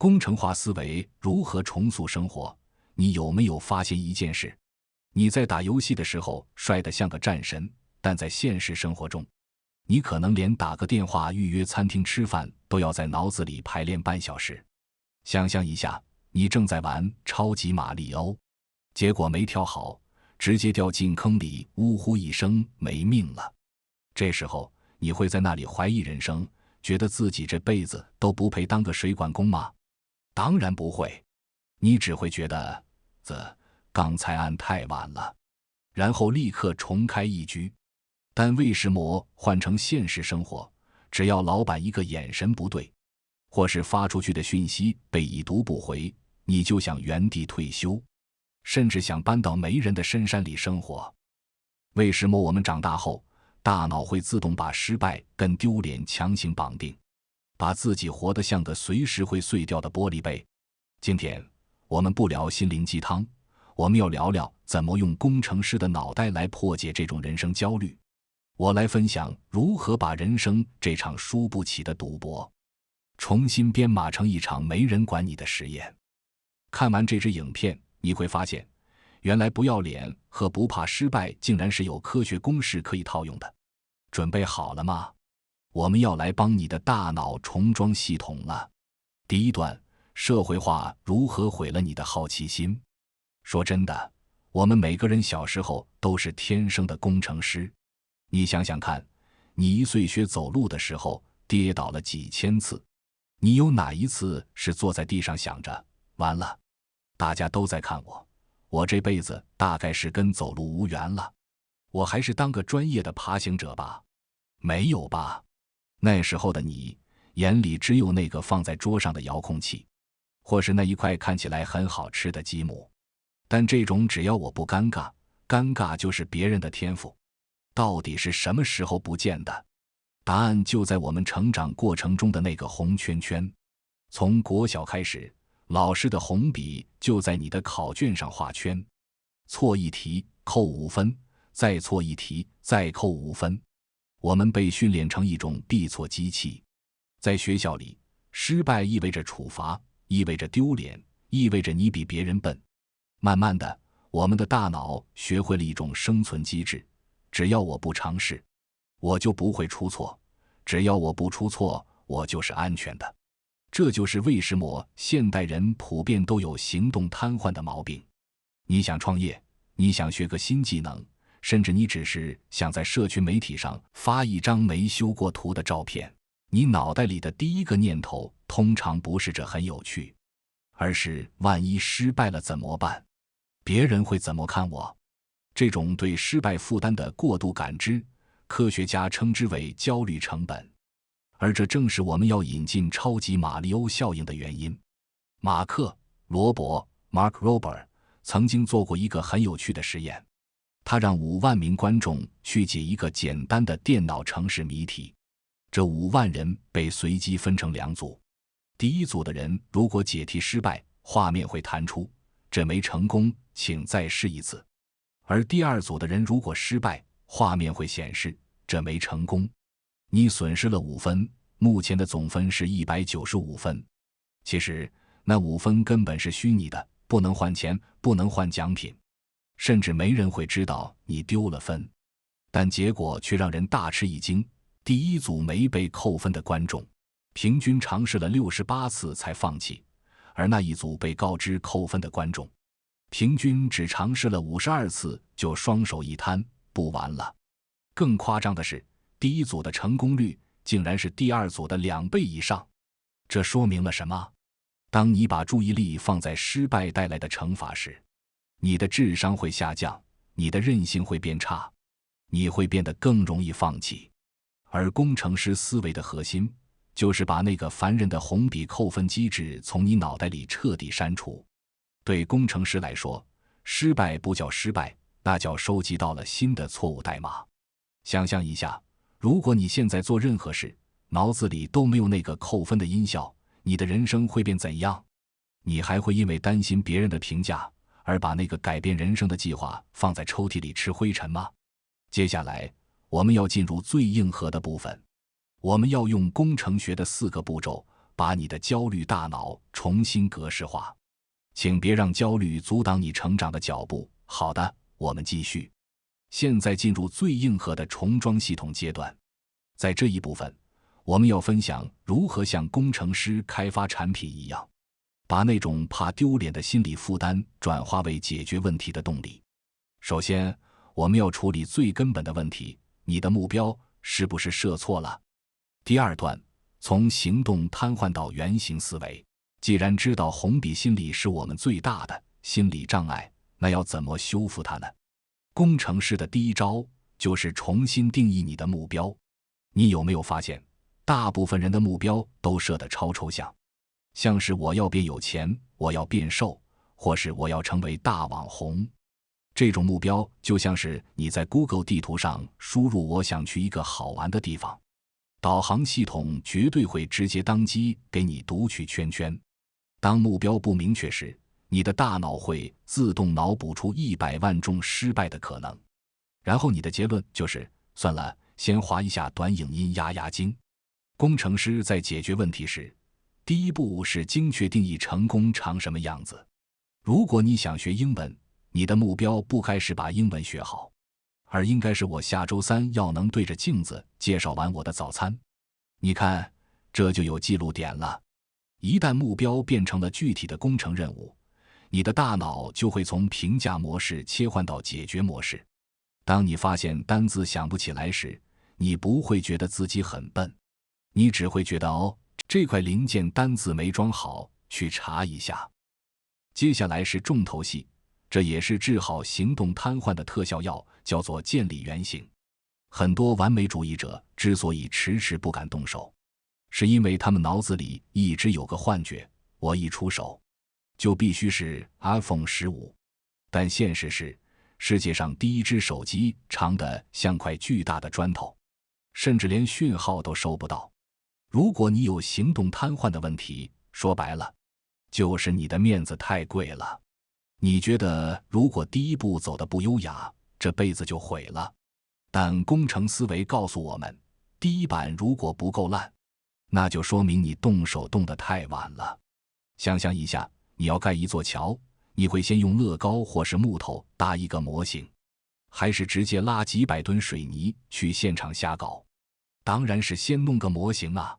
工程化思维如何重塑生活？你有没有发现一件事？你在打游戏的时候帅得像个战神，但在现实生活中，你可能连打个电话预约餐厅吃饭都要在脑子里排练半小时。想象一下，你正在玩超级马里欧，结果没调好，直接掉进坑里，呜呼一声没命了。这时候你会在那里怀疑人生，觉得自己这辈子都不配当个水管工吗？当然不会，你只会觉得刚才按太晚了，然后立刻重开一局。但为什么换成现实生活，只要老板一个眼神不对，或是发出去的讯息被已读不回，你就想原地退休，甚至想搬到没人的深山里生活。为什么我们长大后，大脑会自动把失败跟丢脸强行绑定，把自己活得像个随时会碎掉的玻璃杯？今天我们不聊心灵鸡汤，我们要聊聊怎么用工程师的脑袋来破解这种人生焦虑。我来分享如何把人生这场输不起的赌博重新编码成一场没人管你的实验。看完这支影片，你会发现原来不要脸和不怕失败竟然是有科学公式可以套用的。准备好了吗？我们要来帮你的大脑重装系统了。第一段，社会化如何毁了你的好奇心。说真的，我们每个人小时候都是天生的工程师。你想想看，你1岁学走路的时候跌倒了几千次，你有哪一次是坐在地上想着完了，大家都在看我这辈子大概是跟走路无缘了，我还是当个专业的爬行者吧？没有吧？那时候的你眼里只有那个放在桌上的遥控器，或是那一块看起来很好吃的鸡母。但这种只要我不尴尬，尴尬就是别人的天赋，到底是什么时候不见的？答案就在我们成长过程中的那个红圈圈。从国小开始，老师的红笔就在你的考卷上画圈，错一题扣5分，再错一题再扣5分。我们被训练成一种必错机器。在学校里，失败意味着处罚，意味着丢脸，意味着你比别人笨。慢慢的，我们的大脑学会了一种生存机制，只要我不尝试，我就不会出错，只要我不出错，我就是安全的。这就是为什么现代人普遍都有行动瘫痪的毛病。你想创业，你想学个新技能，甚至你只是想在社群媒体上发一张没修过图的照片，你脑袋里的第一个念头通常不是这很有趣，而是万一失败了怎么办？别人会怎么看我？这种对失败负担的过度感知，科学家称之为焦虑成本。而这正是我们要引进超级马里欧效应的原因。马克·罗伯 （Mark Rober） 曾经做过一个很有趣的实验，他让5万名观众去解一个简单的电脑程式谜题。这5万人被随机分成2组，第一组的人如果解题失败，画面会弹出这没成功，请再试一次。而第二组的人如果失败，画面会显示这没成功，你损失了5分，目前的总分是195分。其实那5分根本是虚拟的，不能换钱，不能换奖品，甚至没人会知道你丢了分。但结果却让人大吃一惊，第一组没被扣分的观众平均尝试了68次才放弃，而那一组被告知扣分的观众平均只尝试了52次就双手一摊，不玩了。更夸张的是，第一组的成功率竟然是第二组的2倍以上。这说明了什么？当你把注意力放在失败带来的惩罚时，你的智商会下降，你的韧性会变差，你会变得更容易放弃。而工程师思维的核心，就是把那个烦人的红笔扣分机制从你脑袋里彻底删除。对工程师来说，失败不叫失败，那叫收集到了新的错误代码。想象一下，如果你现在做任何事，脑子里都没有那个扣分的音效，你的人生会变怎样？你还会因为担心别人的评价，而把那个改变人生的计划放在抽屉里吃灰尘吗？接下来，我们要进入最硬核的部分。我们要用工程学的4个步骤，把你的焦虑大脑重新格式化。请别让焦虑阻挡你成长的脚步。好的，我们继续。现在进入最硬核的重装系统阶段。在这一部分，我们要分享如何像工程师开发产品一样，把那种怕丢脸的心理负担转化为解决问题的动力。首先，我们要处理最根本的问题，你的目标是不是设错了？第二段，从行动瘫痪到原型思维。既然知道红笔心理是我们最大的心理障碍，那要怎么修复它呢？工程师的第一招就是重新定义你的目标。你有没有发现，大部分人的目标都设得超抽象，像是我要变有钱，我要变瘦，或是我要成为大网红。这种目标就像是你在 Google 地图上输入我想去一个好玩的地方，导航系统绝对会直接当机给你读取圈圈。当目标不明确时，你的大脑会自动脑补出100万种失败的可能，然后你的结论就是算了，先滑一下短影音压压惊。工程师在解决问题时，第一步是精确定义成功长什么样子。如果你想学英文，你的目标不该是把英文学好，而应该是我下周3要能对着镜子介绍完我的早餐。你看，这就有记录点了。一旦目标变成了具体的工程任务，你的大脑就会从评价模式切换到解决模式。当你发现单字想不起来时，你不会觉得自己很笨，你只会觉得这块零件单字没装好，去查一下。接下来是重头戏，这也是治好行动瘫痪的特效药，叫做建立原型。很多完美主义者之所以迟迟不敢动手，是因为他们脑子里一直有个幻觉，我一出手就必须是 iPhone 15。但现实是，世界上第一只手机长得像块巨大的砖头，甚至连讯号都收不到。如果你有行动瘫痪的问题，说白了，就是你的面子太贵了。你觉得如果第一步走得不优雅，这辈子就毁了。但工程思维告诉我们，第一版如果不够烂，那就说明你动手动得太晚了。想象一下，你要盖一座桥，你会先用乐高或是木头搭一个模型，还是直接拉几百吨水泥去现场瞎搞？当然是先弄个模型啊。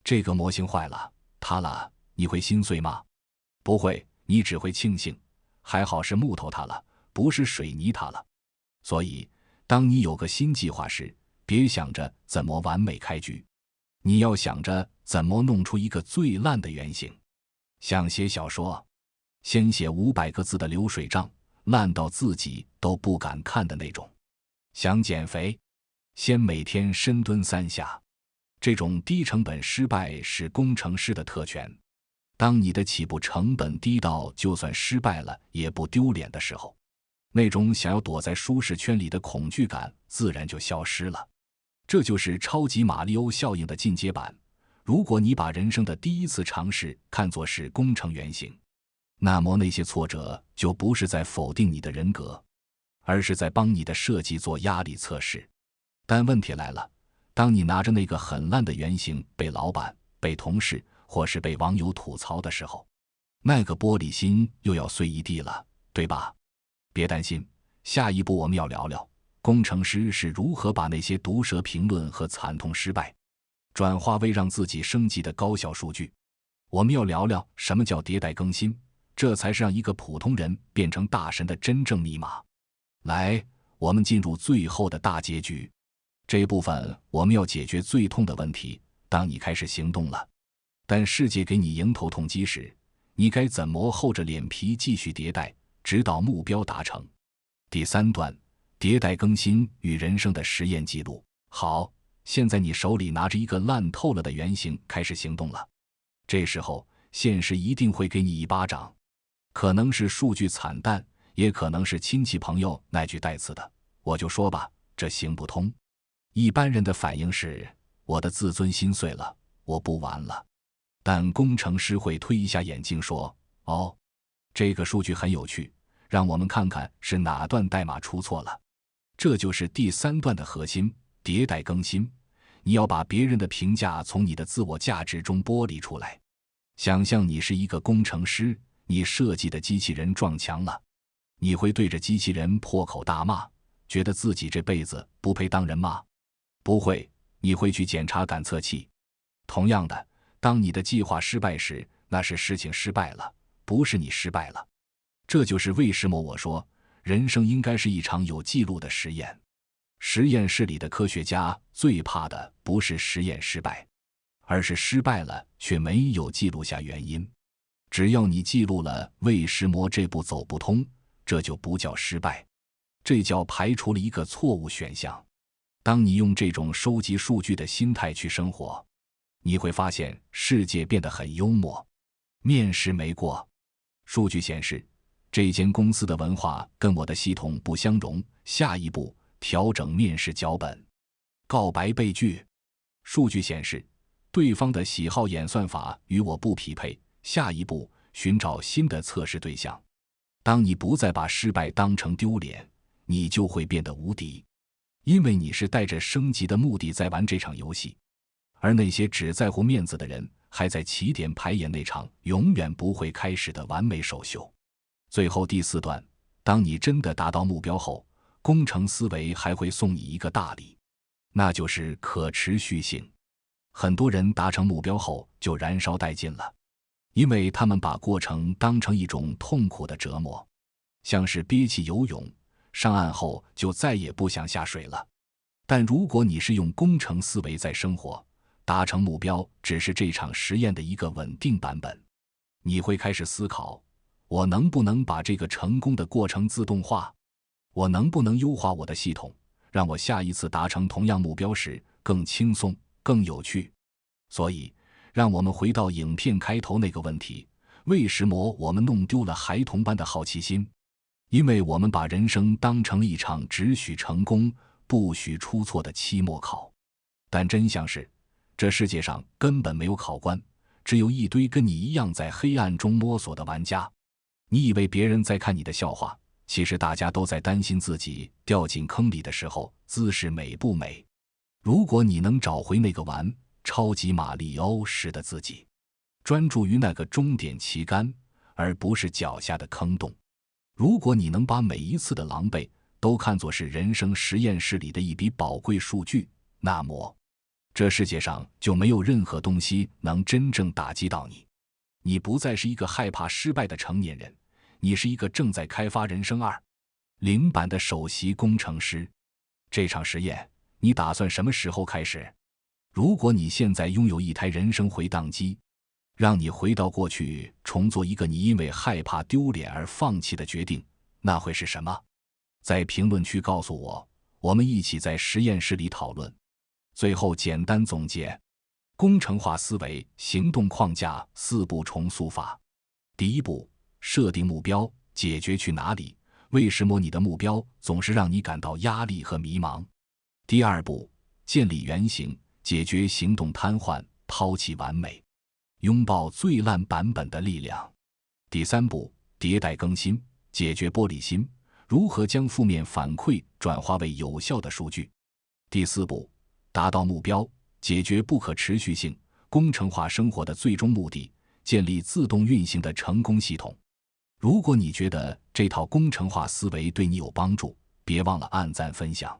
这个模型坏了，塌了，你会心碎吗？不会，你只会庆幸，还好是木头塌了，不是水泥塌了。所以，当你有个新计划时，别想着怎么完美开局，你要想着怎么弄出一个最烂的原型。想写小说，先写500个字的流水账，烂到自己都不敢看的那种。想减肥，先每天深蹲3下。这种低成本失败是工程师的特权。当你的起步成本低到就算失败了也不丢脸的时候，那种想要躲在舒适圈里的恐惧感自然就消失了。这就是超级马里欧效应的进阶版。如果你把人生的第一次尝试看作是工程原型，那么那些挫折就不是在否定你的人格，而是在帮你的设计做压力测试。但问题来了，当你拿着那个很烂的原型被老板、被同事或是被网友吐槽的时候，那个玻璃心又要碎一地了，对吧？别担心，下一步我们要聊聊工程师是如何把那些毒舌评论和惨痛失败转化为让自己升级的高效数据。我们要聊聊什么叫迭代更新，这才是让一个普通人变成大神的真正密码。来，我们进入最后的大结局。这一部分我们要解决最痛的问题，当你开始行动了，但世界给你迎头痛击时，你该怎么厚着脸皮继续迭代，直到目标达成？第3段，迭代更新与人生的实验记录。好，现在你手里拿着一个烂透了的原型开始行动了。这时候，现实一定会给你一巴掌，可能是数据惨淡，也可能是亲戚朋友那句带刺的，我就说吧，这行不通。一般人的反应是，我的自尊心碎了，我不玩了。但工程师会推一下眼镜说，这个数据很有趣，让我们看看是哪段代码出错了。这就是第3段的核心，迭代更新。你要把别人的评价从你的自我价值中剥离出来。想象你是一个工程师，你设计的机器人撞墙了，你会对着机器人破口大骂，觉得自己这辈子不配当人吗？不会，你会去检查感测器。同样的，当你的计划失败时，那是事情失败了，不是你失败了。这就是为什么我说，人生应该是一场有记录的实验。实验室里的科学家最怕的不是实验失败，而是失败了却没有记录下原因。只要你记录了为什么这步走不通，这就不叫失败，这叫排除了一个错误选项。当你用这种收集数据的心态去生活，你会发现世界变得很幽默。面试没过，数据显示这间公司的文化跟我的系统不相容，下一步调整面试脚本。告白被拒，数据显示对方的喜好演算法与我不匹配，下一步寻找新的测试对象。当你不再把失败当成丢脸，你就会变得无敌，因为你是带着升级的目的在玩这场游戏。而那些只在乎面子的人，还在起点排演那场永远不会开始的完美首秀。最后第4段，当你真的达到目标后，工程思维还会送你一个大礼，那就是可持续性。很多人达成目标后就燃烧殆尽了，因为他们把过程当成一种痛苦的折磨，像是憋气游泳，上岸后就再也不想下水了。但如果你是用工程思维在生活，达成目标只是这场实验的一个稳定版本，你会开始思考，我能不能把这个成功的过程自动化？我能不能优化我的系统，让我下一次达成同样目标时更轻松、更有趣？所以，让我们回到影片开头那个问题，为什么我们弄丢了孩童般的好奇心？因为我们把人生当成了一场只许成功、不许出错的期末考。但真相是，这世界上根本没有考官，只有一堆跟你一样在黑暗中摸索的玩家。你以为别人在看你的笑话，其实大家都在担心自己掉进坑里的时候姿势美不美。如果你能找回那个玩超级马里奥时的自己，专注于那个终点旗杆，而不是脚下的坑洞。如果你能把每一次的狼狈都看作是人生实验室里的一笔宝贵数据，那么这世界上就没有任何东西能真正打击到你。你不再是一个害怕失败的成年人，你是一个正在开发人生2.0版的首席工程师。这场实验，你打算什么时候开始？如果你现在拥有一台人生回档机，让你回到过去，重做一个你因为害怕丢脸而放弃的决定，那会是什么？在评论区告诉我，我们一起在实验室里讨论。最后简单总结，工程化思维行动框架4步重塑法。第1步，设定目标，解决去哪里，为什么你的目标总是让你感到压力和迷茫。第2步，建立原型，解决行动瘫痪，抛弃完美，拥抱最烂版本的力量。第3步，迭代更新，解决玻璃心，如何将负面反馈转化为有效的数据。第4步，达到目标，解决不可持续性，工程化生活的最终目的，建立自动运行的成功系统。如果你觉得这套工程化思维对你有帮助，别忘了按赞分享。